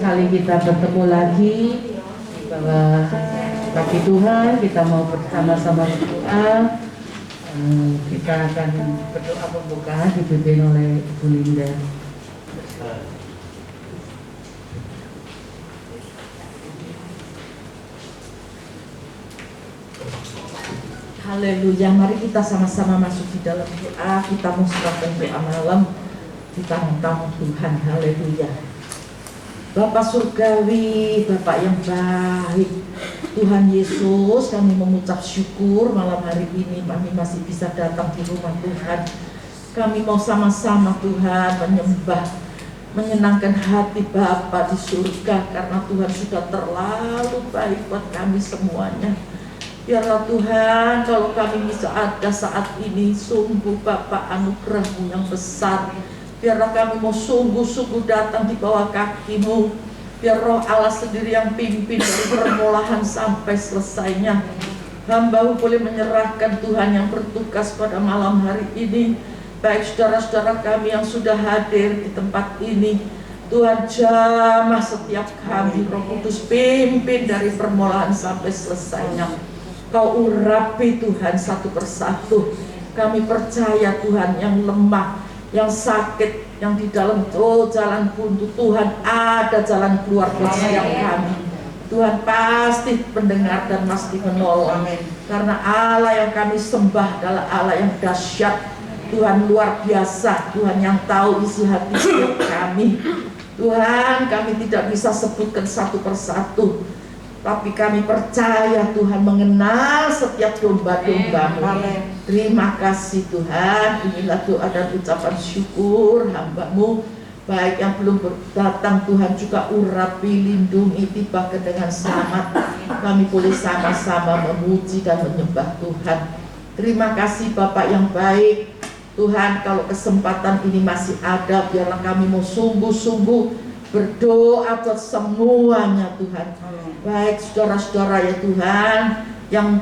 sekali kita bertemu lagi bahwa bagi Tuhan kita mau bersama-sama berdoa. Kita akan berdoa pembukaan dipimpin oleh Ibu Linda. Haleluya, mari kita sama-sama masuk di dalam doa. Kita musrahkan doa malam di tangan Tuhan. Haleluya. Bapa surgawi, Bapak yang baik, Tuhan Yesus, kami mengucap syukur malam hari ini kami masih bisa datang di rumah Tuhan. Kami mau sama-sama Tuhan menyembah, menyenangkan hati Bapa di surga, karena Tuhan sudah terlalu baik buat kami semuanya. Biarlah Tuhan, kalau kami bisa ada saat ini, sungguh Bapa anugerah-Mu yang besar. Biarlah kami mau sungguh-sungguh datang di bawah kaki-Mu. Biar Roh Allah sendiri yang pimpin dari permulaan sampai selesainya. Hamba-Mu boleh menyerahkan Tuhan yang bertugas pada malam hari ini. Baik saudara-saudara kami yang sudah hadir di tempat ini, Tuhan jamah setiap kami. Roh Kudus pimpin dari permulaan sampai selesainya. Kau urapi Tuhan satu persatu. Kami percaya Tuhan yang lemah, yang sakit, yang di dalam jalan buntu, Tuhan ada jalan keluar buat setiap kami. Tuhan pasti mendengar dan pasti menolong. Karena Allah yang kami sembah adalah Allah yang dahsyat, Tuhan luar biasa, Tuhan yang tahu isi hati setiap kami. Tuhan, kami tidak bisa sebutkan satu persatu, tapi kami percaya Tuhan mengenal setiap domba-domba-Mu. Terima kasih Tuhan. Inilah doa dan ucapan syukur hamba-Mu, baik yang belum datang Tuhan juga urapi, lindungi, tibakan dengan selamat. Kami boleh sama-sama memuji dan menyembah Tuhan. Terima kasih Bapak yang baik. Tuhan, kalau kesempatan ini masih ada, biarlah kami mau sungguh-sungguh berdoa buat semuanya Tuhan. Baik saudara-saudara ya Tuhan, yang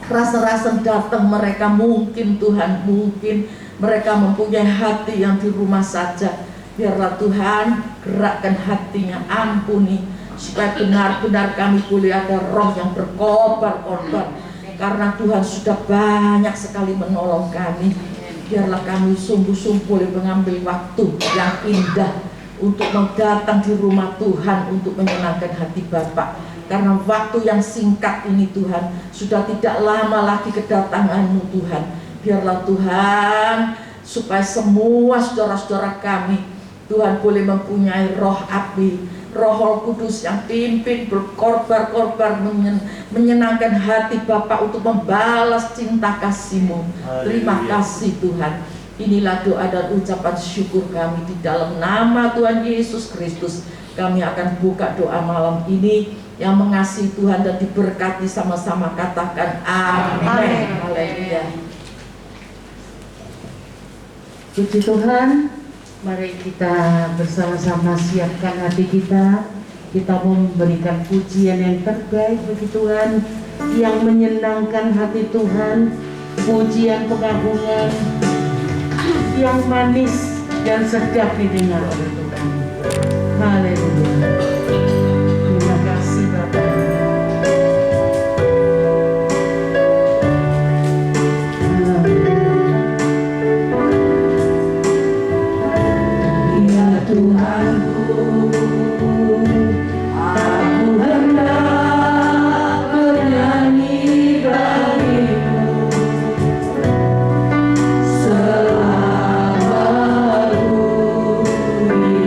rasa-rasa datang, mereka mungkin Tuhan, mungkin mereka mempunyai hati yang di rumah saja. Biarlah Tuhan gerakkan hatinya, ampuni, supaya benar-benar kami boleh ada roh yang berkobar-kobar. Karena Tuhan sudah banyak sekali menolong kami. Biarlah kami sungguh-sungguh boleh mengambil waktu yang indah untuk datang di rumah Tuhan, untuk menyenangkan hati Bapa. Karena waktu yang singkat ini Tuhan, sudah tidak lama lagi kedatangan-Mu Tuhan. Biarlah Tuhan, supaya semua saudara-saudara kami, Tuhan boleh mempunyai roh api, Roh Kudus yang pimpin, berkorbar-korbar, menyenangkan hati Bapa untuk membalas cinta kasih-Mu. Terima kasih Tuhan. Inilah doa dan ucapan syukur kami di dalam nama Tuhan Yesus Kristus. Kami akan buka doa malam ini. Yang mengasihi Tuhan dan diberkati sama-sama katakan amin. Haleluya. Puji Tuhan. Mari kita bersama-sama siapkan hati kita. Kita memberikan pujian yang terbaik bagi Tuhan, yang menyenangkan hati Tuhan. Pujian pengagungan yang manis dan sedap didengar oleh Tuhan. Haleluya. Terima kasih Bapak. Ya Tuhanku, aku hendak bernyanyi bagimu selama aku hidup.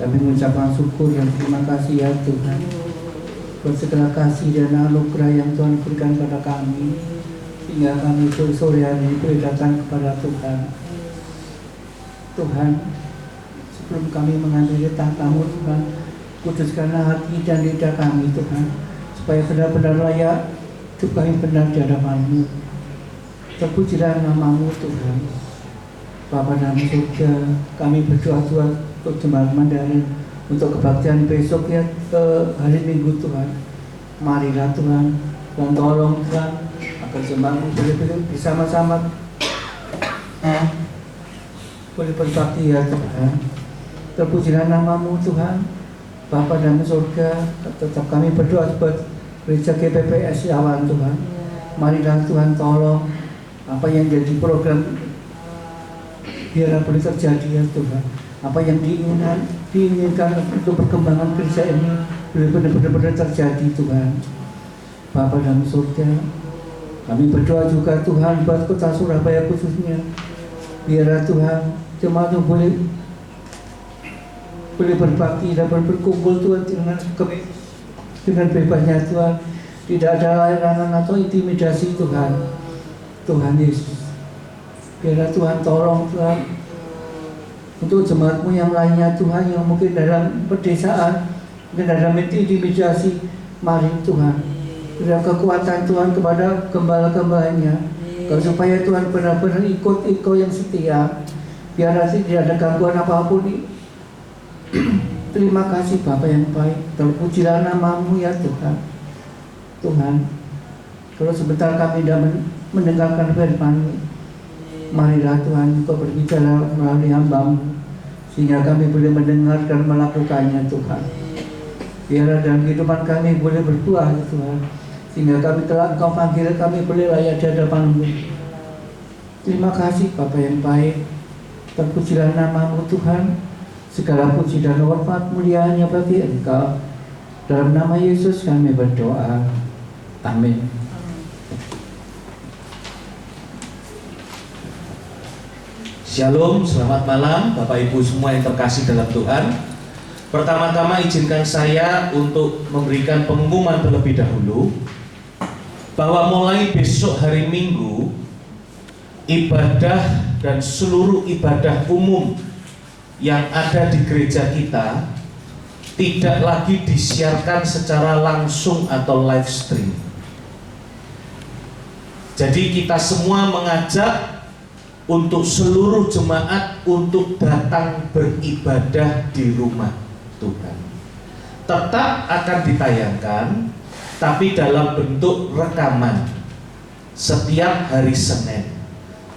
Kami mengucapkan syukur dan terima kasih ya Tuhan buat segala kasih dan anugerah yang Tuhan berikan pada kami, sehingga kami sore hari ini boleh datang kepada Tuhan. Tuhan, sebelum kami mengambil tahta-Mu Tuhan, kuduskanlah hati dan lidah kami Tuhan, supaya benar-benar layak hidup kami benar di hadapan-Mu. Terpujilah nama-Mu Tuhan. Bapa dalam surga, kami berdoa-doa untuk jemaat Mandarin, untuk kebaktian besok ya, ke hari Minggu Tuhan. Marilah Tuhan, dan tolong Tuhan agar jemaat-Mu boleh bersama-sama boleh berbakti ya Tuhan. Terpujilah nama-Mu Tuhan. Bapa dalam surga, tetap kami berdoa buat gereja GPPS Yawan Tuhan. Marilah Tuhan tolong apa yang jadi program biarlah boleh terjadi ya Tuhan. Apa yang diinginkan untuk perkembangan gereja ini boleh benar-benar terjadi Tuhan. Bapa dalam surga, kami berdoa juga Tuhan buat kota Surabaya khususnya. Biarlah Tuhan jemaat boleh berbakti dan berkumpul Tuhan dengan bebasnya Tuhan. Tidak ada larangan atau intimidasi Tuhan. Tuhan Yesus, biarlah Tuhan tolong Tuhan untuk jemaat-Mu yang lainnya Tuhan, yang mungkin dalam pedesaan, mungkin dalam intimidasi. Mari Tuhan, berikan kekuatan Tuhan kepada gembala-gembalanya, supaya Tuhan benar-benar ikut Engkau yang setia. Biarlah tidak ada gangguan apapun. Terima kasih Bapa yang baik. Terpujilah nama-Mu ya Tuhan. Tuhan, kalau sebentar kami tidak mendengarkan firman-Mu, marilah Tuhan Engkau berbicara melalui hamba-Mu, sehingga kami boleh mendengar dan melakukannya Tuhan. Biarlah dalam kehidupan kami boleh berbuah ya Tuhan, sehingga kami telah Engkau panggil, kami boleh layak di hadapan-Mu. Terima kasih Bapa yang baik. Terpujilah nama-Mu Tuhan. Segala puji dan hormat mulia hanya bagi Engkau. Dalam nama Yesus kami berdoa. Amin. Shalom, selamat malam Bapak Ibu semua yang terkasih dalam Tuhan. Pertama-tama izinkan saya untuk memberikan pengumuman terlebih dahulu bahwa mulai besok hari Minggu, ibadah dan seluruh ibadah umum yang ada di gereja kita tidak lagi disiarkan secara langsung atau live stream. Jadi kita semua mengajak untuk seluruh jemaat untuk datang beribadah di rumah Tuhan. Tetap akan ditayangkan, tapi dalam bentuk rekaman setiap hari Senin.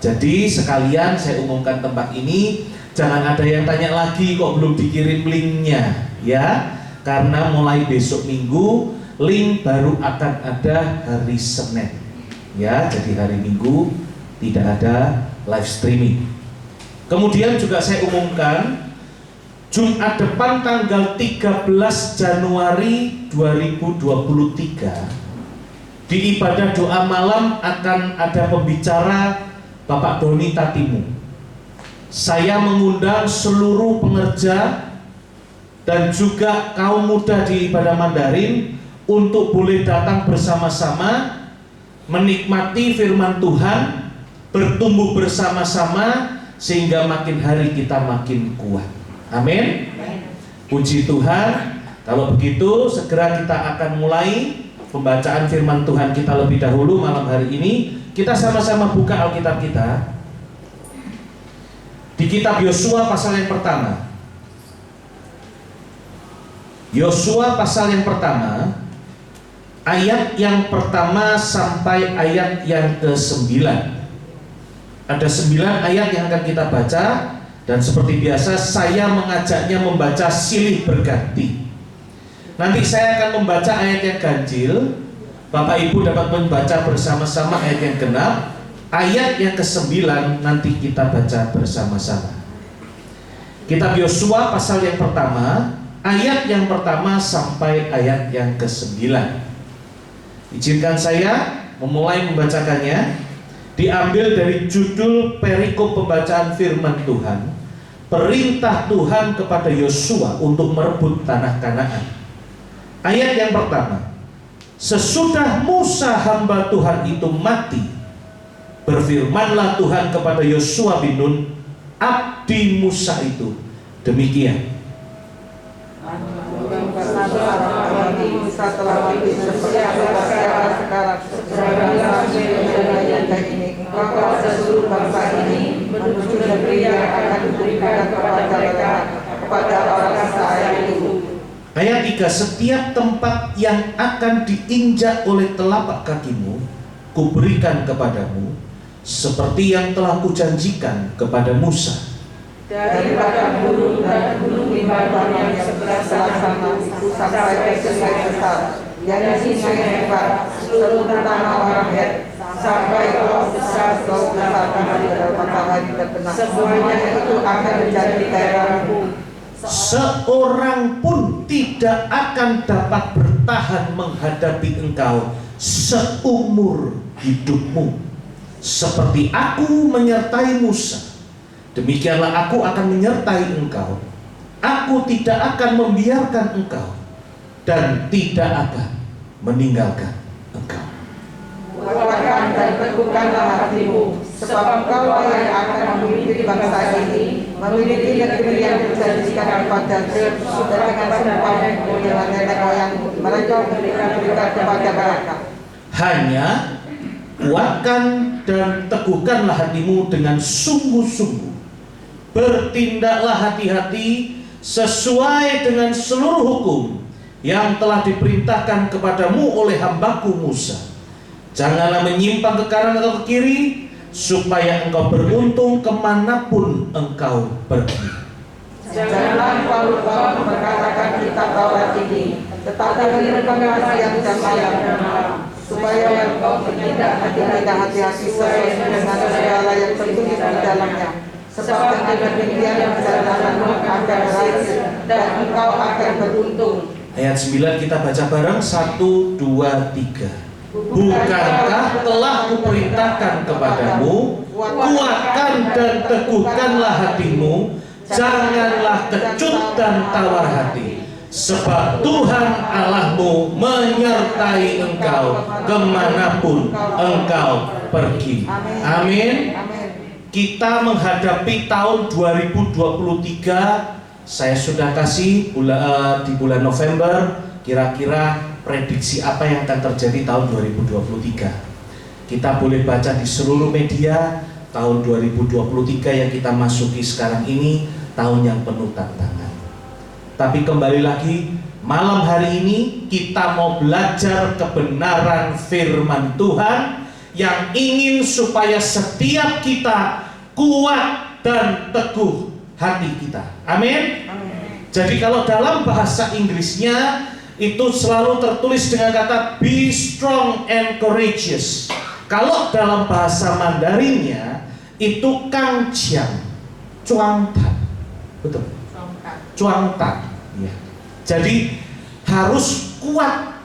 Jadi sekalian saya umumkan tempat ini. Jangan ada yang tanya lagi kok belum dikirim linknya ya, karena mulai besok Minggu link baru akan ada hari Senin ya. Jadi hari Minggu tidak ada live streaming. Kemudian juga saya umumkan Jumat depan tanggal 13 Januari 2023 di ibadah doa malam akan ada pembicara Bapak Doni Tatimu. Saya mengundang seluruh pengerja dan juga kaum muda di ibadah Mandarin untuk boleh datang bersama-sama menikmati firman Tuhan, bertumbuh bersama-sama sehingga makin hari kita makin kuat. Amin. Puji Tuhan. Kalau begitu segera kita akan mulai pembacaan firman Tuhan kita lebih dahulu malam hari ini. Kita sama-sama buka Alkitab kita di kitab Yosua pasal yang pertama. Yosua pasal yang pertama, ayat yang pertama sampai ayat yang ke-9. Ada 9 ayat yang akan kita baca, dan seperti biasa saya mengajaknya membaca silih berganti. Nanti saya akan membaca ayat yang ganjil, Bapak Ibu dapat membaca bersama-sama ayat yang genap. Ayat yang ke-9 nanti kita baca bersama-sama. Kitab Yosua pasal yang pertama, ayat yang pertama sampai ayat yang ke-9. Izinkan saya memulai membacakannya. Diambil dari judul perikop pembacaan firman Tuhan perintah Tuhan kepada Yosua untuk merebut tanah Kanaan. Ayat yang pertama, sesudah Musa hamba Tuhan itu mati, berfirmanlah Tuhan kepada Yosua bin Nun, abdi Musa itu, demikian. Ayat 3, setiap tempat yang akan diinjak oleh telapak kakimu kuberikan kepadamu, seperti yang telah kujanjikan kepada Musa. Dari padang gurun dan gunung Libanon yang sebelah sana itu sampai ke sungai besar, yakni sungai Efrat, seluruh tanah orang Het, sampai Gau besar tanah di dalam matahari terbenam. Semuanya itu akan menjadi daerahmu. Seorang pun tidak akan dapat bertahan menghadapi engkau seumur hidupmu. Seperti aku menyertai Musa, demikianlah aku akan menyertai engkau. Aku tidak akan membiarkan engkau dan tidak akan meninggalkan engkau. Kuatkan dan teguhkanlah hatimu, sebab engkau yang akan memimpin bangsa ini, memiliki negeri yang dijanjikan kepada sudah dengan sumpah dengan nenek moyangmu. Mereka berikan kepada mereka. Hanya kuatkan dan teguhkanlah hatimu dengan sungguh-sungguh. Bertindaklah hati-hati sesuai dengan seluruh hukum yang telah diperintahkan kepadamu oleh hambaku Musa. Janganlah menyimpang ke kanan atau ke kiri, supaya engkau beruntung kemanapun engkau pergi. Janganlah engkau lupa memperkatakan kitab Taurat ini, tetapi merenungkan siang dan malam, supaya engkau bertindak hati-hati sesuai dengan segala yang tertulis di dalamnya. Sebab dengan demikian perjalananmu akan berhasil dan engkau akan beruntung. Ayat 9 kita baca bareng, 1, 2, 3. Bukankah telah kuperintahkan kepadamu, kuatkan dan teguhkanlah hatimu, janganlah kecut dan tawar hati, sebab Tuhan Allahmu menyertai engkau kemanapun engkau pergi. Amin. Kita menghadapi tahun 2023. Saya sudah kasih di bulan November kira-kira prediksi apa yang akan terjadi tahun 2023. Kita boleh baca di seluruh media, tahun 2023 yang kita masuki sekarang ini tahun yang penuh tantangan. Tapi kembali lagi, malam hari ini kita mau belajar kebenaran firman Tuhan yang ingin supaya setiap kita kuat dan teguh hati kita. Amin. Jadi kalau dalam bahasa Inggrisnya itu selalu tertulis dengan kata be strong and courageous. Kalau dalam bahasa Mandarinnya itu kang jiang, cuang tan. Betul? Cuang tan. Ya. Jadi harus kuat,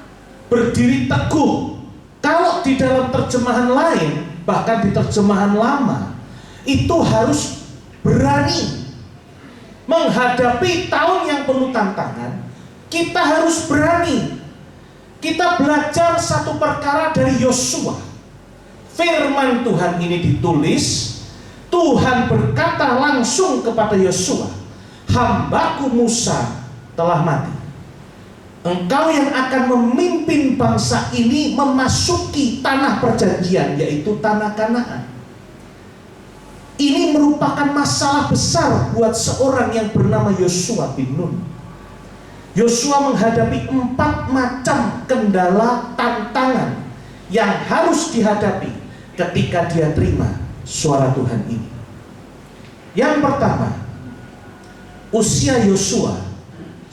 berdiri teguh. Kalau di dalam terjemahan lain, bahkan di terjemahan lama, itu harus berani menghadapi tahun yang penuh tantangan. Kita harus berani. Kita belajar satu perkara dari Yosua. Firman Tuhan ini ditulis, Tuhan berkata langsung kepada Yosua, hambaku Musa telah mati. Engkau yang akan memimpin bangsa ini memasuki tanah perjanjian, yaitu tanah Kanaan. Ini merupakan masalah besar buat seorang yang bernama Yosua bin Nun. Yosua menghadapi 4 macam kendala tantangan yang harus dihadapi ketika dia terima suara Tuhan ini. Yang pertama, usia Yosua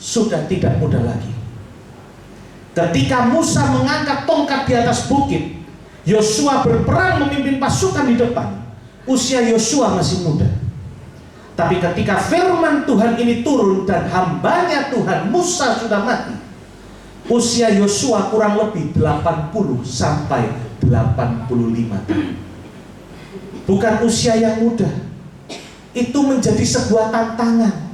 sudah tidak muda lagi. Ketika Musa mengangkat tongkat di atas bukit, Yosua berperang memimpin pasukan di depan. Usia Yosua masih muda. Tapi ketika firman Tuhan ini turun dan hambanya Tuhan Musa sudah mati, usia Yosua kurang lebih 80 sampai 85 tahun. Bukan usia yang muda. itu menjadi sebuah tantangan.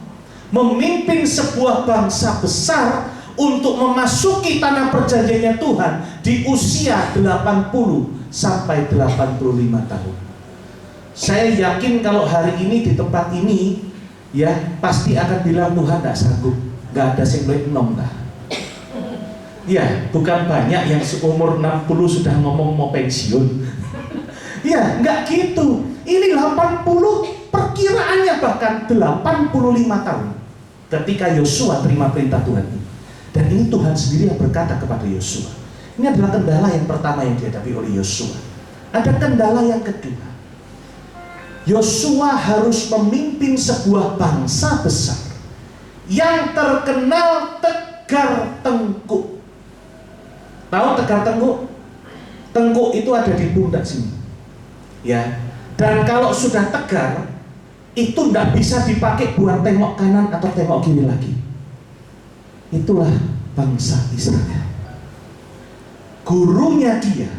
Memimpin sebuah bangsa besar untuk memasuki tanah perjanjiannya Tuhan di usia 80 sampai 85 tahun. Saya yakin kalau hari ini di tempat ini ya pasti akan bilang Tuhan tidak sanggup, nggak ada sing enom dah. Ya, bukan banyak yang seumur 60 sudah ngomong mau pensiun. Ya, nggak gitu. Ini 80, perkiraannya bahkan 85 tahun ketika Yosua terima perintah Tuhan ini. Dan ini Tuhan sendiri yang berkata kepada Yosua. Ini adalah kendala yang pertama yang dihadapi oleh Yosua. Ada kendala yang kedua. Yosua harus memimpin sebuah bangsa besar yang terkenal tegar tengkuk. Tahu tegar tengkuk? Tengkuk itu ada di pundak sini. Ya. Dan kalau sudah tegar, itu tidak bisa dipakai buat tengok kanan atau tengok kiri lagi. Itulah bangsa Israel. Gurunya dia,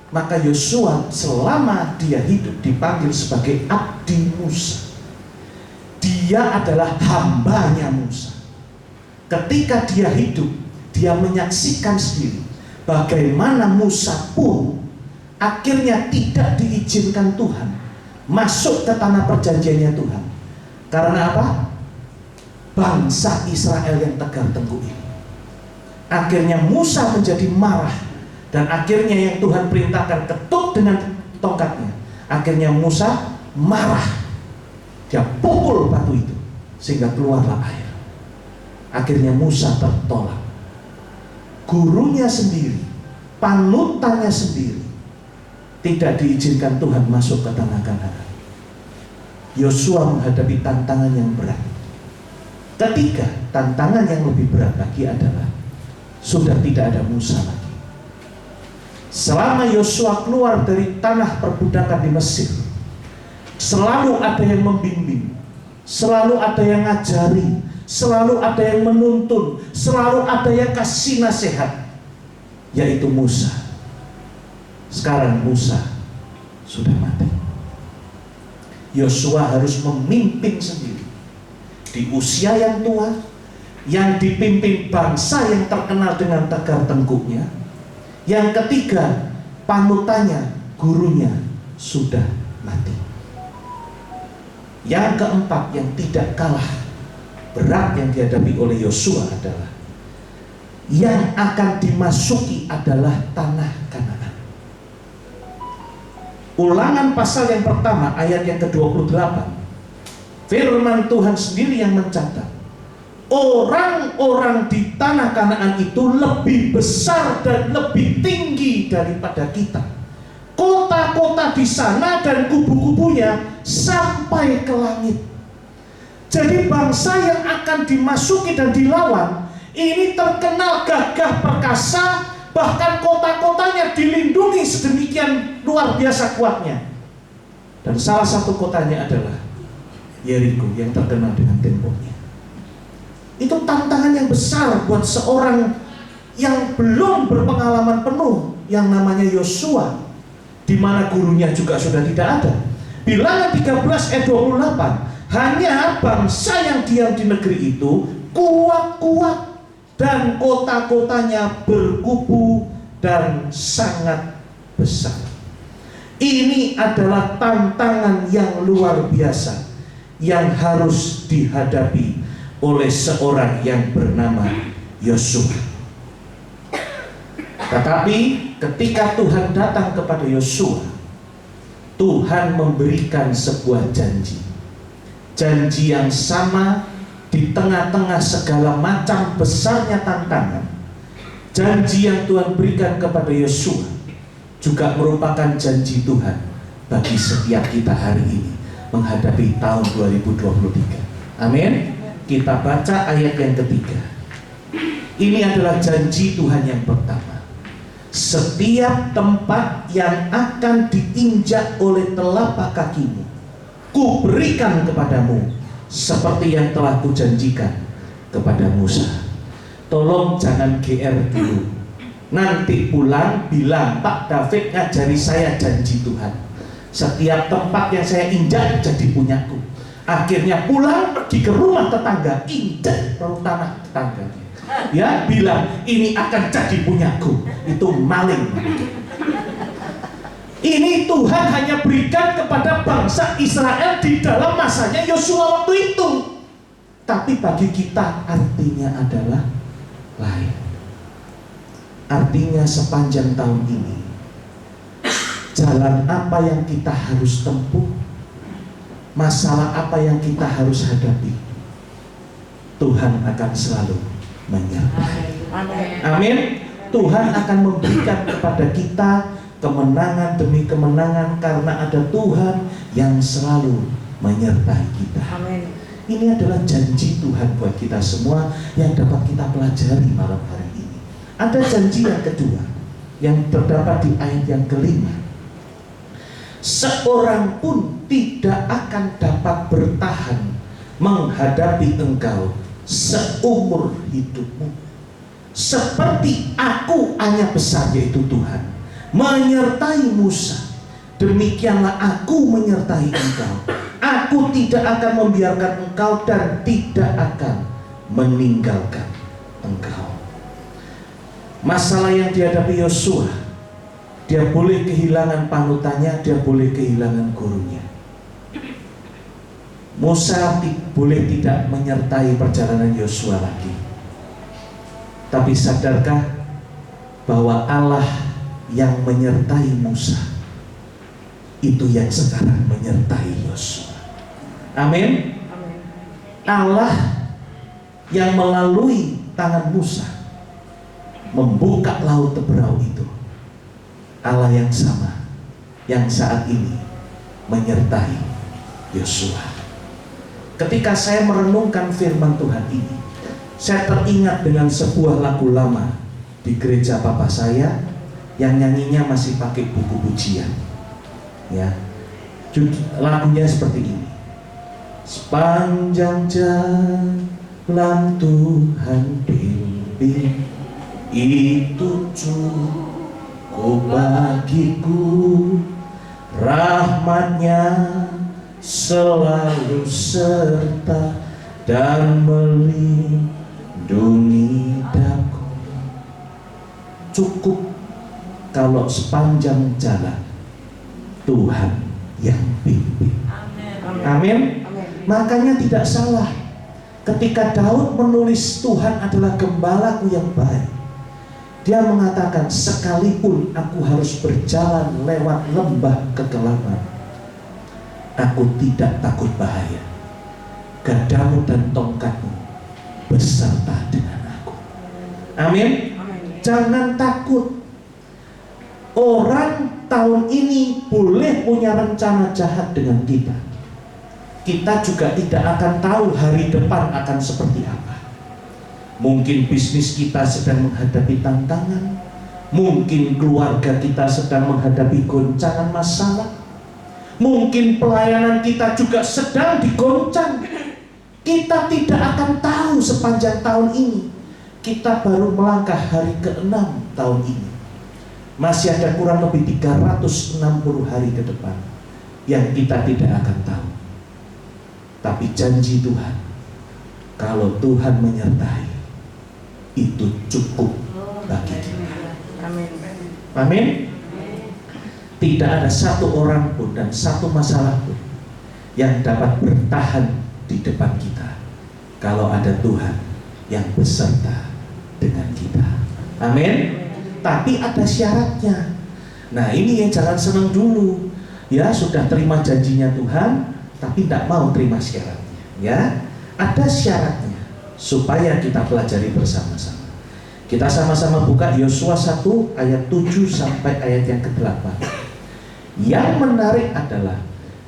maka Yosua selama dia hidup dipanggil sebagai abdi Musa. Dia adalah hambanya Musa. Ketika dia hidup, dia menyaksikan sendiri bagaimana Musa pun akhirnya tidak diizinkan Tuhan masuk ke tanah perjanjiannya Tuhan. Karena apa? Bangsa Israel yang tegar tengkuk ini. Akhirnya Musa menjadi marah. Dan akhirnya yang Tuhan perintahkan ketuk dengan tongkatnya. Akhirnya Musa marah. Dia pukul batu itu sehingga keluarlah air. Akhirnya Musa tertolak. Gurunya sendiri, panutannya sendiri tidak diizinkan Tuhan masuk ke tanah Kanaan. Yosua menghadapi tantangan yang berat. Ketiga, tantangan yang lebih berat lagi adalah sudah tidak ada Musa lagi. Selama Yosua keluar dari tanah perbudakan di Mesir, selalu ada yang membimbing, selalu ada yang ngajari, selalu ada yang menuntun, selalu ada yang kasih nasihat, yaitu Musa. Sekarang Musa sudah mati. Yosua harus memimpin sendiri di usia yang tua, yang dipimpin bangsa yang terkenal dengan tegar tengkuknya. Yang ketiga, panutannya, gurunya sudah mati. Yang keempat, yang tidak kalah berat yang dihadapi oleh Yosua adalah yang akan dimasuki adalah tanah Kanaan. Ulangan pasal yang pertama ayat yang ke-28, firman Tuhan sendiri yang mencatat orang-orang di tanah Kanaan itu lebih besar dan lebih tinggi daripada kita. Kota-kota di sana dan kubu-kubunya sampai ke langit. Jadi bangsa yang akan dimasuki dan dilawan ini terkenal gagah perkasa, bahkan kota-kotanya dilindungi sedemikian luar biasa kuatnya. Dan salah satu kotanya adalah Yeriko yang terkenal dengan temboknya. Itu tantangan yang besar buat seorang yang belum berpengalaman penuh yang namanya Yosua, di mana gurunya juga sudah tidak ada. Bilangan 13 ayat 28, hanya bangsa yang diam di negeri itu kuat-kuat dan kota-kotanya berkubu dan sangat besar. Ini adalah tantangan yang luar biasa yang harus dihadapi oleh seorang yang bernama Yosua. Tetapi ketika Tuhan datang kepada Yosua, Tuhan memberikan sebuah janji. Janji yang sama di tengah-tengah segala macam besarnya tantangan. Janji yang Tuhan berikan kepada Yosua juga merupakan janji Tuhan bagi setiap kita hari ini menghadapi tahun 2023. Amin. Kita baca ayat yang ketiga. Ini adalah janji Tuhan yang pertama. Setiap tempat yang akan diinjak oleh telapak kakimu, kuberikan kepadamu seperti yang telah kujanjikan kepada Musa. Tolong jangan GR dulu. Nanti pulang bilang, Pak David ngajari saya janji Tuhan. Setiap tempat yang saya injak jadi punyaku. Akhirnya pulang pergi ke rumah tetangga, injak perut tanah tetangganya. Ya, bilang ini akan jadi punyaku. Itu maling. Ini Tuhan hanya berikan kepada bangsa Israel di dalam masanya Yosua waktu itu. Tapi bagi kita artinya adalah lain. Artinya sepanjang tahun ini, jalan apa yang kita harus tempuh, masalah apa yang kita harus hadapi, Tuhan akan selalu menyertai. Amin. Tuhan akan memberikan kepada kita kemenangan demi kemenangan karena ada Tuhan yang selalu menyertai kita. Amin. Ini adalah janji Tuhan buat kita semua yang dapat kita pelajari malam hari ini. Ada janji yang kedua yang terdapat di ayat yang kelima. Seorang pun tidak akan dapat bertahan menghadapi engkau seumur hidupmu. Seperti aku hanya besar, yaitu Tuhan, menyertai Musa, demikianlah aku menyertai engkau. Aku tidak akan membiarkan engkau dan tidak akan meninggalkan engkau. Masalah yang dihadapi Yosua, dia boleh kehilangan panutannya, dia boleh kehilangan gurunya. Musa boleh tidak menyertai perjalanan Yosua lagi. Tapi sadarkah bahwa Allah yang menyertai Musa itu yang sekarang menyertai Yosua? Amin. Allah yang melalui tangan Musa membuka laut Teberau itu, Allah yang sama yang saat ini menyertai Yosua. Ketika saya merenungkan firman Tuhan ini, saya teringat dengan sebuah lagu lama di gereja papa saya yang nyanyinya masih pakai buku pujian. Ya, lagunya seperti ini. Sepanjang jalan Tuhan bimbing, itu cukup bagiku. Rahmat-Nya selalu serta dan melindungi daku. Cukup kalau sepanjang jalan Tuhan yang bimbing. Amin. Makanya tidak salah ketika Daud menulis Tuhan adalah gembalaku yang baik. Dia mengatakan, sekalipun aku harus berjalan lewat lembah kegelapan, aku tidak takut bahaya. Gadamu dan tongkatmu beserta dengan aku. Amin. Jangan takut. Orang tahun ini boleh punya rencana jahat dengan kita. Kita juga tidak akan tahu hari depan akan seperti apa. Mungkin bisnis kita sedang menghadapi tantangan, mungkin keluarga kita sedang menghadapi goncangan masalah, mungkin pelayanan kita juga sedang digoncang. Kita tidak akan tahu sepanjang tahun ini. Kita baru melangkah hari ke-6 tahun ini. Masih ada kurang lebih 360 hari ke depan yang kita tidak akan tahu. Tapi janji Tuhan, kalau Tuhan menyertai, itu cukup bagi kita. Amin. Tidak ada satu orang pun dan satu masalah pun yang dapat bertahan di depan kita kalau ada Tuhan yang beserta dengan kita. Amin. Tapi ada syaratnya. Nah, ini yang jangan senang dulu. Ya, sudah terima janjinya Tuhan, tapi tidak mau terima syaratnya. Ya, ada syaratnya supaya kita pelajari bersama-sama. Kita sama-sama buka Yosua 1 ayat 7 sampai ayat yang ke-8. Yang menarik adalah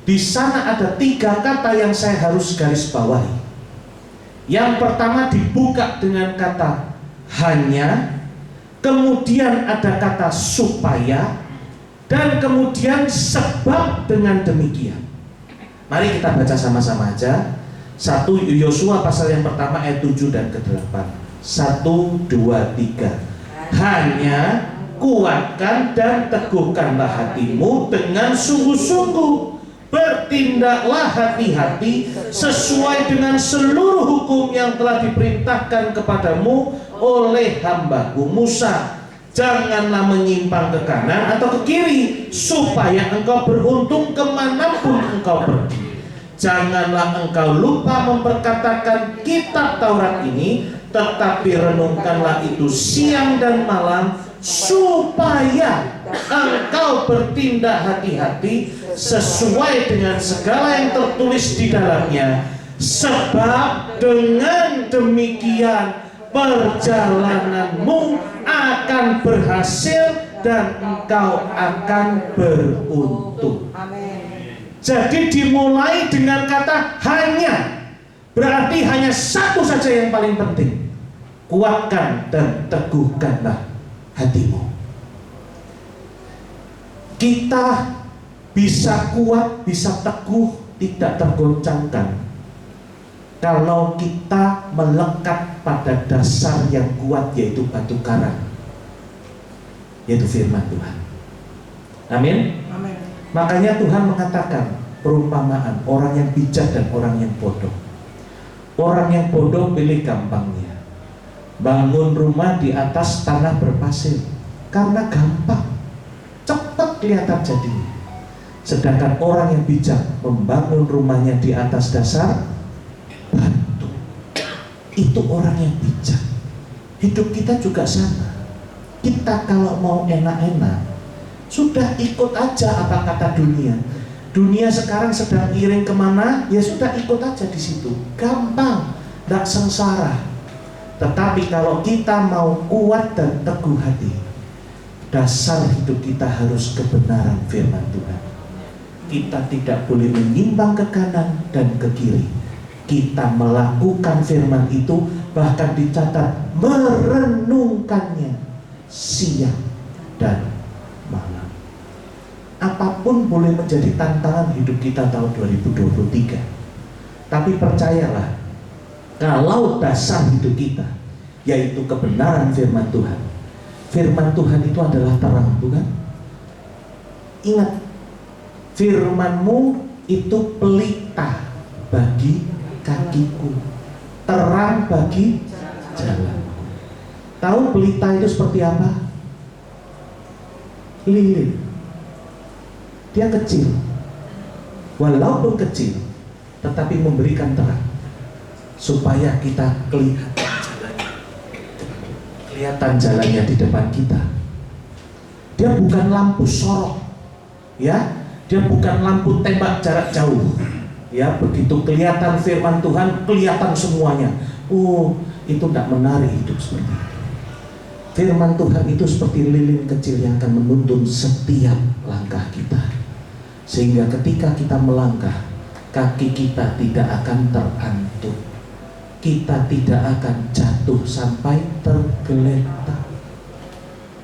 di sana ada 3 kata yang saya harus garis bawahi. Yang pertama dibuka dengan kata hanya, kemudian ada kata supaya, dan kemudian sebab dengan demikian. Mari kita baca sama-sama aja. 1 Yosua pasal yang pertama ayat 7 dan ke-8. 1, 2, 3. Hanya kuatkan dan teguhkanlah hatimu dengan sungguh-sungguh, bertindaklah hati-hati sesuai dengan seluruh hukum yang telah diperintahkan kepadamu oleh hambaku Musa. Janganlah menyimpang ke kanan atau ke kiri, supaya engkau beruntung kemanapun engkau pergi. Janganlah engkau lupa memperkatakan kitab Taurat ini, tetapi renungkanlah itu siang dan malam, supaya engkau bertindak hati-hati sesuai dengan segala yang tertulis di dalamnya, sebab dengan demikian perjalananmu akan berhasil dan engkau akan beruntung. Jadi dimulai dengan kata hanya, berarti hanya satu saja yang paling penting: kuatkan dan teguhkanlah hatimu. Kita bisa kuat, bisa teguh, tidak tergoncangkan kalau kita melekat pada dasar yang kuat, yaitu batu karang, yaitu firman Tuhan. Amin. Makanya Tuhan mengatakan perumpamaan orang yang bijak dan orang yang bodoh. Orang yang bodoh pilih gampangnya, bangun rumah di atas tanah berpasir karena gampang, cepat kelihatan jadinya. Sedangkan orang yang bijak membangun rumahnya di atas dasar batu. Itu orang yang bijak. Hidup kita juga sama. Kita kalau mau enak-enak, sudah ikut aja apa kata dunia. Dunia sekarang sedang iring kemana, ya sudah ikut aja di situ. Gampang, tidak sengsara. Tetapi kalau kita mau kuat dan teguh hati, dasar hidup kita harus kebenaran firman Tuhan. Kita tidak boleh menyimpang ke kanan dan ke kiri. Kita melakukan firman itu, bahkan dicatat merenungkannya siang dan malam. Apapun boleh menjadi tantangan hidup kita tahun 2023. Tapi percayalah, kalau dasar hidup kita yaitu kebenaran firman Tuhan, firman Tuhan itu adalah terang, bukan? Ingat, firman-Mu itu pelita bagi kakiku, terang bagi jalanku. Tahu pelita itu seperti apa? Lilin. Dia kecil, walaupun kecil, tetapi memberikan terang supaya kita kelihatan jalannya di depan kita. Dia bukan lampu sorot, ya. Dia bukan lampu tembak jarak jauh, ya. Begitu kelihatan firman Tuhan, kelihatan semuanya. Oh, itu tidak menarik hidup seperti itu. Firman Tuhan itu seperti lilin kecil yang akan menuntun setiap langkah kita, sehingga ketika kita melangkah, kaki kita tidak akan terantuk, kita tidak akan jatuh sampai tergeletak.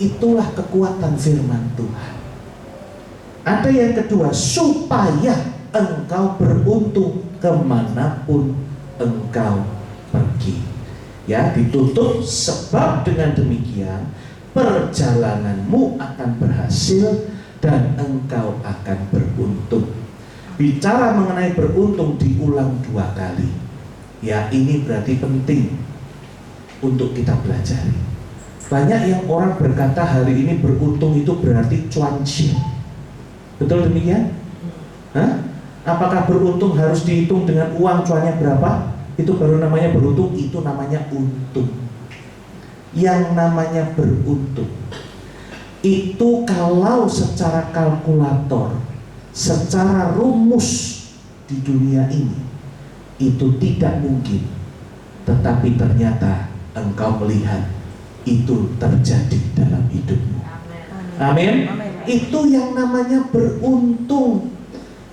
Itulah kekuatan firman Tuhan. Ada yang kedua, supaya engkau beruntung kemanapun engkau pergi. Ya, ditutup, sebab dengan demikian perjalananmu akan berhasil dan engkau akan beruntung. Bicara mengenai beruntung diulang 2 kali. Ya, ini berarti penting untuk kita pelajari. Banyak yang orang berkata hari ini beruntung itu berarti cuanci. Betul demikian? Hah? Apakah beruntung harus dihitung dengan uang cuannya berapa? Itu baru namanya beruntung, itu namanya untung. Yang namanya beruntung itu kalau secara kalkulator, secara rumus di dunia ini itu tidak mungkin. Tetapi ternyata engkau melihat itu terjadi dalam hidupmu. Amin. Itu yang namanya beruntung.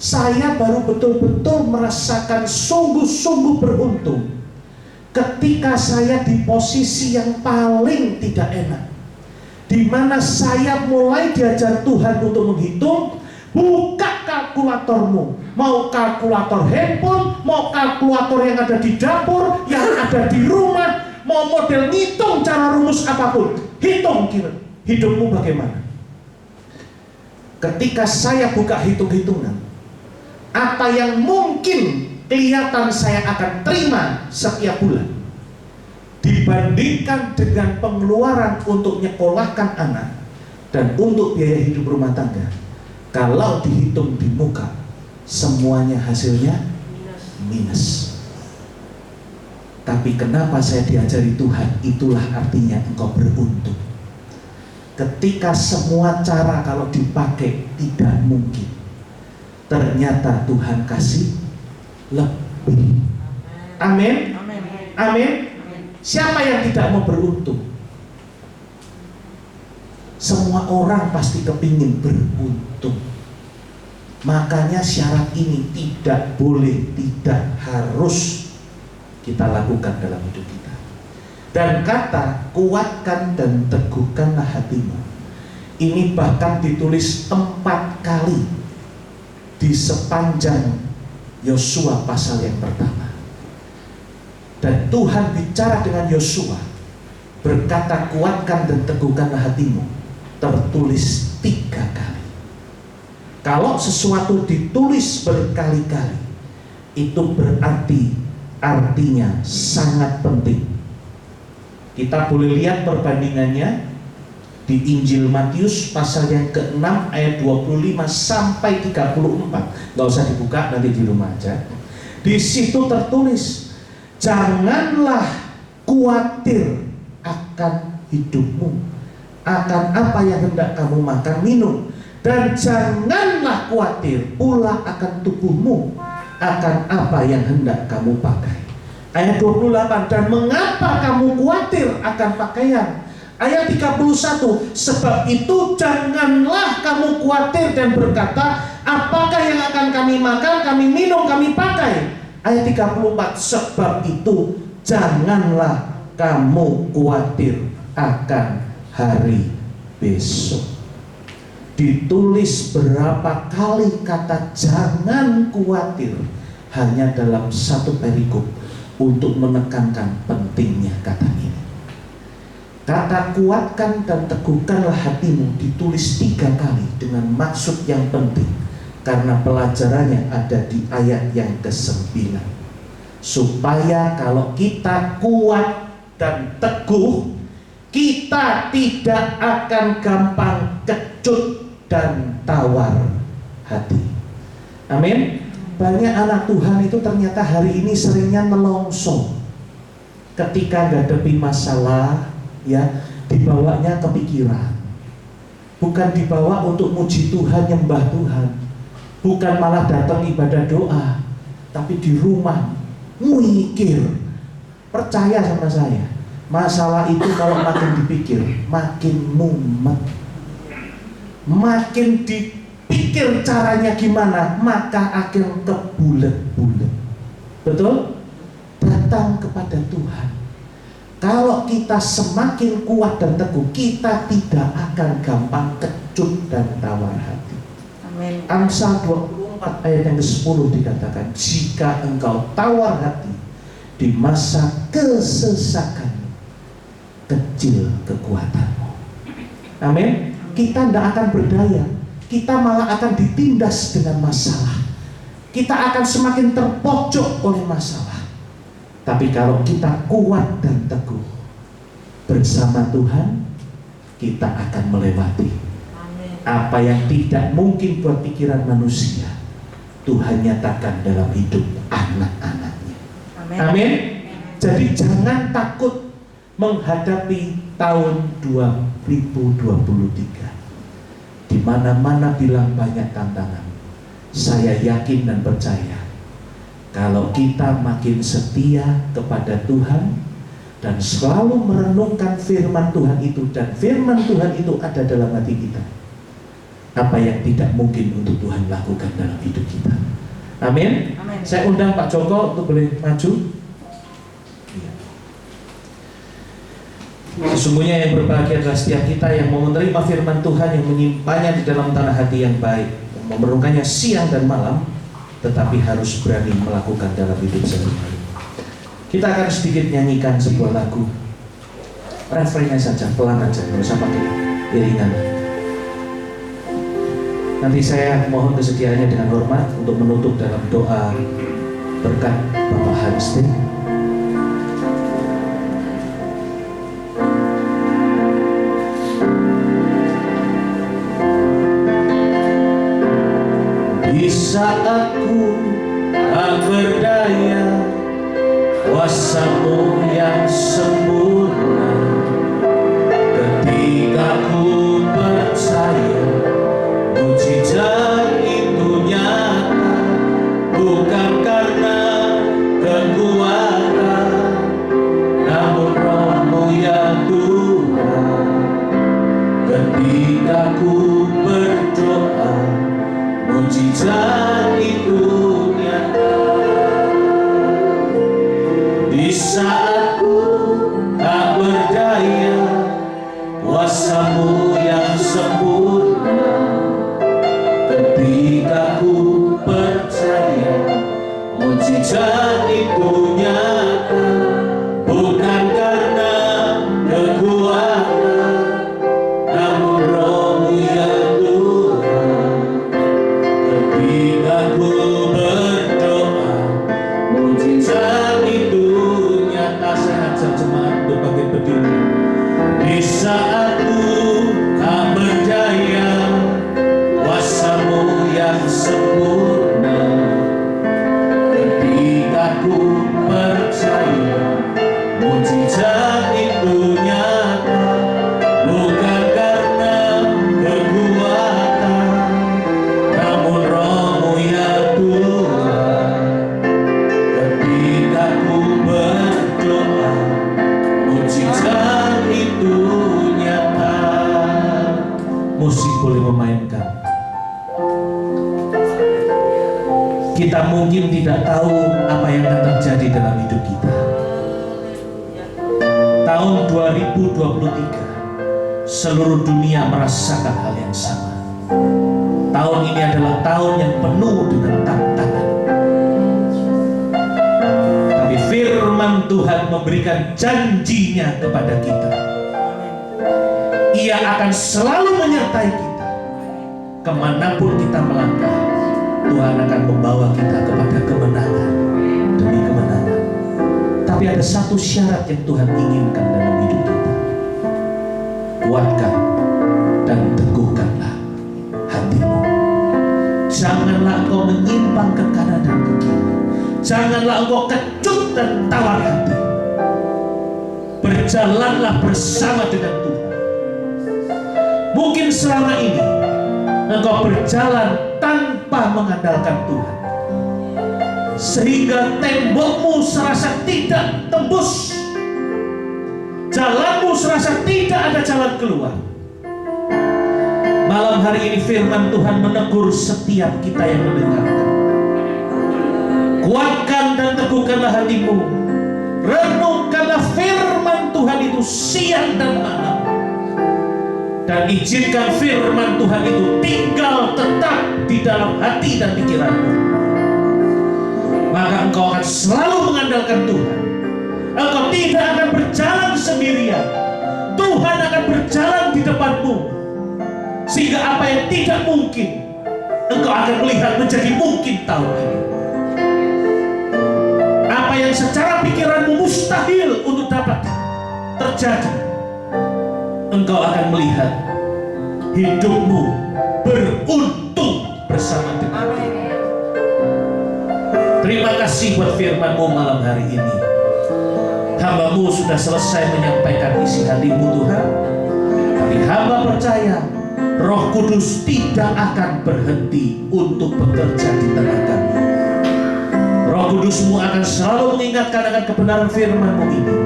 Saya baru betul-betul merasakan sungguh-sungguh beruntung ketika saya di posisi yang paling tidak enak, di mana saya mulai diajar Tuhan untuk menghitung. Buka kalkulatormu, mau kalkulator handphone, mau kalkulator yang ada di dapur, yang ada di rumah, mau model ngitung cara rumus apapun, hitung kira hidupmu bagaimana. Ketika saya buka hitung-hitungan, apa yang mungkin kelihatan saya akan terima setiap bulan, dibandingkan dengan pengeluaran untuk nyekolahkan anak dan untuk biaya hidup rumah tangga, kalau dihitung di muka, semuanya hasilnya minus. Tapi kenapa saya diajari Tuhan? Itulah artinya engkau beruntung. Ketika semua cara kalau dipakai tidak mungkin, ternyata Tuhan kasih lebih. Amin. Amin. Siapa yang tidak mau beruntung? Semua orang pasti kepingin beruntung. Makanya syarat ini tidak boleh, tidak harus kita lakukan dalam hidup kita. Dan kata kuatkan dan teguhkanlah hatimu, ini bahkan ditulis 4 kali di sepanjang Yosua pasal yang pertama. Dan Tuhan bicara dengan Yosua, berkata kuatkan dan teguhkanlah hatimu, tertulis 3 kali. Kalau sesuatu ditulis berkali-kali, itu berarti artinya sangat penting. Kita boleh lihat perbandingannya di Injil Matius pasal yang ke-6 ayat 25 sampai 34. Gak usah dibuka, nanti di rumah aja. Di situ tertulis, janganlah khawatir akan hidupmu, akan apa yang hendak kamu makan minum, dan janganlah khawatir pula akan tubuhmu, akan apa yang hendak kamu pakai. Ayat 28, dan mengapa kamu khawatir akan pakaian? Ayat 31, sebab itu janganlah kamu khawatir dan berkata, apakah yang akan kami makan, kami minum, kami pakai. Ayat 34, sebab itu janganlah kamu khawatir akan hari besok. Ditulis berapa kali kata jangan khawatir hanya dalam satu perikop untuk menekankan pentingnya kata ini. Kata kuatkan dan teguhkanlah hatimu ditulis 3 kali dengan maksud yang penting, karena pelajarannya ada di ayat yang ke-9. Supaya kalau kita kuat dan teguh, kita tidak akan gampang kecut dan tawar hati. Amin. Banyak anak Tuhan itu ternyata hari ini seringnya nelongso. Ketika ngadepi masalah, ya, dibawanya kepikiran. Bukan dibawa untuk muji Tuhan, nyembah Tuhan. Bukan malah datang ibadah doa, tapi di rumah mikir. Percaya sama saya, masalah itu kalau makin dipikir, makin mumet. Makin dipikir caranya gimana, maka akan kebulet-bulet. Betul? Datang kepada Tuhan. Kalau kita semakin kuat dan teguh, kita tidak akan gampang kecut dan tawar hati. Amin. Amsal 24 ayat yang ke-10 dikatakan, jika engkau tawar hati di masa kesesakan, kecil kekuatanmu. Amin. Kita tidak akan berdaya, kita malah akan ditindas dengan masalah. Kita akan semakin terpojok oleh masalah. Tapi kalau kita kuat dan teguh bersama Tuhan, kita akan melewati apa yang tidak mungkin buat pikiran manusia. Tuhan nyatakan dalam hidup anak-anaknya. Amin. Jadi jangan takut menghadapi tahun 2023. Di mana-mana bilang banyak tantangan. Saya yakin dan percaya, kalau kita makin setia kepada Tuhan dan selalu merenungkan firman Tuhan itu, dan firman Tuhan itu ada dalam hati kita, apa yang tidak mungkin untuk Tuhan lakukan dalam hidup kita. Amin. Saya undang Pak Joko untuk boleh maju. Sesungguhnya yang berbahagia adalah setiap kita yang mau menerima firman Tuhan, yang menyimpannya di dalam tanah hati yang baik, yang memerlukannya siang dan malam, tetapi harus berani melakukan dalam hidup sehari-hari. Kita akan sedikit nyanyikan sebuah lagu, refrennya saja, pelan aja, nggak usah pakai iringan. Nanti saya mohon kesediaannya dengan hormat untuk menutup dalam doa berkat Bapak Hansti. Di saat ku tak berdaya, kuasa-Mu yang sempurna, ketika ku percaya mujizat itu nyata, bukan karena kekuatan, namun Roh-Mu yang Tuhan. Ketika ku berdoa, mujizat itu nyata. Di saat ku tak berdaya, kuasa-Mu yang sempurna, ketika ku percaya mujizat itu nyata, bukan karena kekuatan, namun Roh-Mu yang Tuhan. Ketika ku berdoa, mujizat itu nyata. Saya ajak jemaat berbagai berdiri. Di saat ku tak berdaya, kuasa-Mu yang sempurna, ketika ku percaya mujizat itu nyata, bukan karena kekuatan, namun Roh-Mu yang Tuhan. Ketika ku berdoa, mujizat itu nyata. Musik boleh memainkan. Kita mungkin tidak tahu apa yang akan terjadi dalam hidup kita. Tahun 2023, seluruh dunia merasakan hal yang sama. Tahun ini adalah tahun yang penuh dengan tantangan. Tapi firman Tuhan memberikan janjinya kepada kita. Ia akan selalu menyertai kita. Kemanapun kita melangkah, Tuhan akan membawa kita kepada kemenangan demi kemenangan. Tapi ada satu syarat yang Tuhan inginkan dalam hidup kita. Kuatkan dan teguhkanlah hatimu. Janganlah engkau menyimpang ke kanan dan ke kiri. Janganlah engkau kecut dan tawar hati. Berjalanlah bersama dengan Tuhan. Mungkin selama ini engkau berjalan tanpa mengandalkan Tuhan, sehingga tembokmu serasa tidak tembus, jalanmu serasa tidak ada jalan keluar. Malam hari ini firman Tuhan menegur setiap kita yang mendengarkan. Kuatkan dan teguhkanlah hatimu. Renungkanlah firman Tuhan itu siang dan malam. Dan izinkan firman Tuhan itu tinggal tetap di dalam hati dan pikiranmu. Maka engkau akan selalu mengandalkan Tuhan. Engkau tidak akan berjalan sendirian. Tuhan akan berjalan di depanmu. Sehingga apa yang tidak mungkin, engkau akan melihat menjadi mungkin tahun ini. Apa yang secara pikiranmu mustahil untuk dapat terjadi, engkau akan melihat hidupmu beruntung bersama dengan Tuhan. Terima kasih buat firman-Mu malam hari ini. Hamba-Mu sudah selesai menyampaikan isi hatimu Tuhan. Tapi hamba percaya Roh Kudus tidak akan berhenti untuk bekerja di tengah kami. Roh Kudus-Mu akan selalu mengingatkan akan kebenaran firman-Mu ini,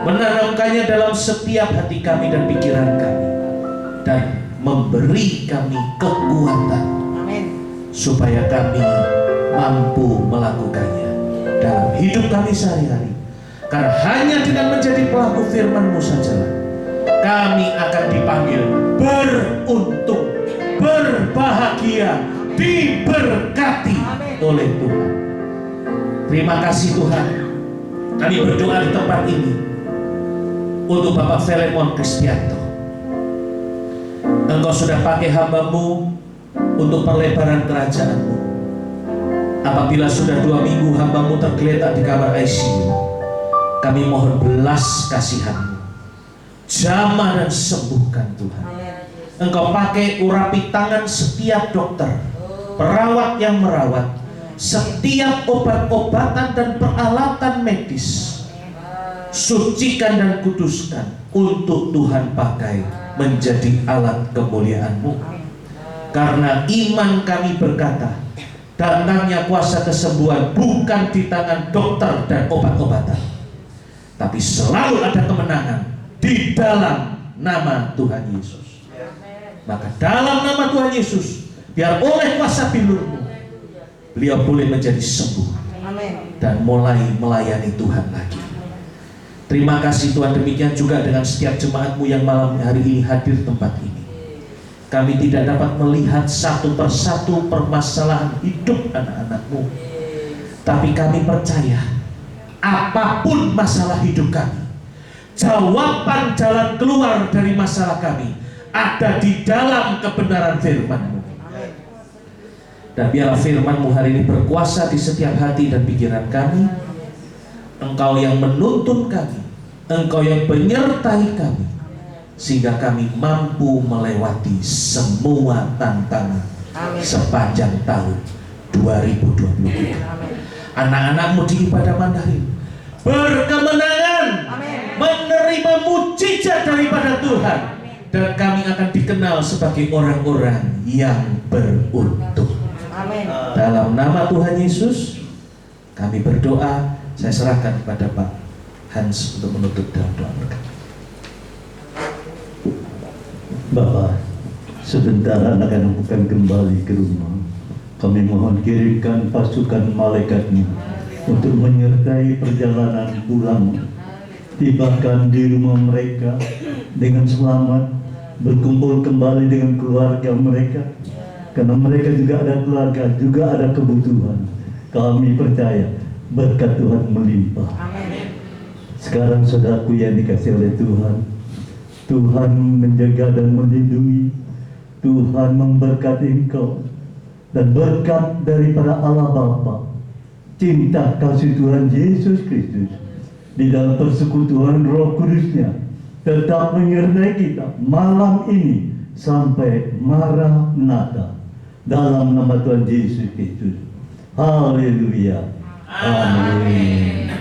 menanamkannya dalam setiap hati kami dan pikiran kami, dan memberi kami kekuatan supaya kami mampu melakukannya dalam hidup kami sehari-hari. Karena hanya dengan menjadi pelaku firman-Mu sajalah kami akan dipanggil beruntung, berbahagia, diberkati oleh Tuhan. Terima kasih Tuhan. Kami berdoa di tempat ini untuk Bapak Filemon Kristianto. Engkau sudah pakai hamba-Mu untuk perlebaran kerajaan-Mu. Apabila sudah 2 minggu hamba-Mu tergeletak di kamar ICU, kami mohon belas kasihan-Mu, jamah dan sembuhkan Tuhan. Engkau pakai urapi tangan setiap dokter, perawat yang merawat, setiap obat-obatan dan peralatan medis. Sucikan dan kuduskan untuk Tuhan pakai menjadi alat kemuliaan-Mu. Karena iman kami berkata, datangnya kuasa kesembuhan bukan di tangan dokter dan obat-obatan, tapi selalu ada kemenangan di dalam nama Tuhan Yesus. Maka dalam nama Tuhan Yesus, biar oleh kuasa bilur-Mu, beliau boleh menjadi sembuh dan mulai melayani Tuhan lagi. Terima kasih Tuhan, demikian juga dengan setiap jemaat-Mu yang malam hari ini hadir tempat ini. Kami tidak dapat melihat satu persatu permasalahan hidup anak-anak-Mu, tapi kami percaya apapun masalah hidup kami, jawaban jalan keluar dari masalah kami ada di dalam kebenaran firman-Mu. Dan biarlah firman-Mu hari ini berkuasa di setiap hati dan pikiran kami. Engkau yang menuntun kami, Engkau yang menyertai kami, sehingga kami mampu melewati semua tantangan sepanjang tahun 2020. Anak-anak-Mu di ibadah Mandarin berkemenangan menerima mujizat daripada Tuhan, dan kami akan dikenal sebagai orang-orang yang beruntung. Dalam nama Tuhan Yesus kami berdoa. Saya serahkan kepada Pak Hans untuk menutup dalam doa berkat. Bapak, sebentar anak-anak akan kembali ke rumah. Kami mohon kirimkan pasukan malaikat-Mu untuk menyertai perjalanan pulang, tibakan di rumah mereka dengan selamat, berkumpul kembali dengan keluarga mereka, karena mereka juga ada keluarga, juga ada kebutuhan. Kami percaya berkat Tuhan melimpah. Sekarang saudaraku yang dikasih oleh Tuhan, Tuhan menjaga dan melindungi, Tuhan memberkati engkau, dan berkat daripada Allah Bapa, cinta kasih Tuhan Yesus Kristus di dalam persekutuan Roh Kudus-Nya tetap menyertai kita malam ini sampai Maranatha, dalam nama Tuhan Yesus Kristus. Haleluya. Amin.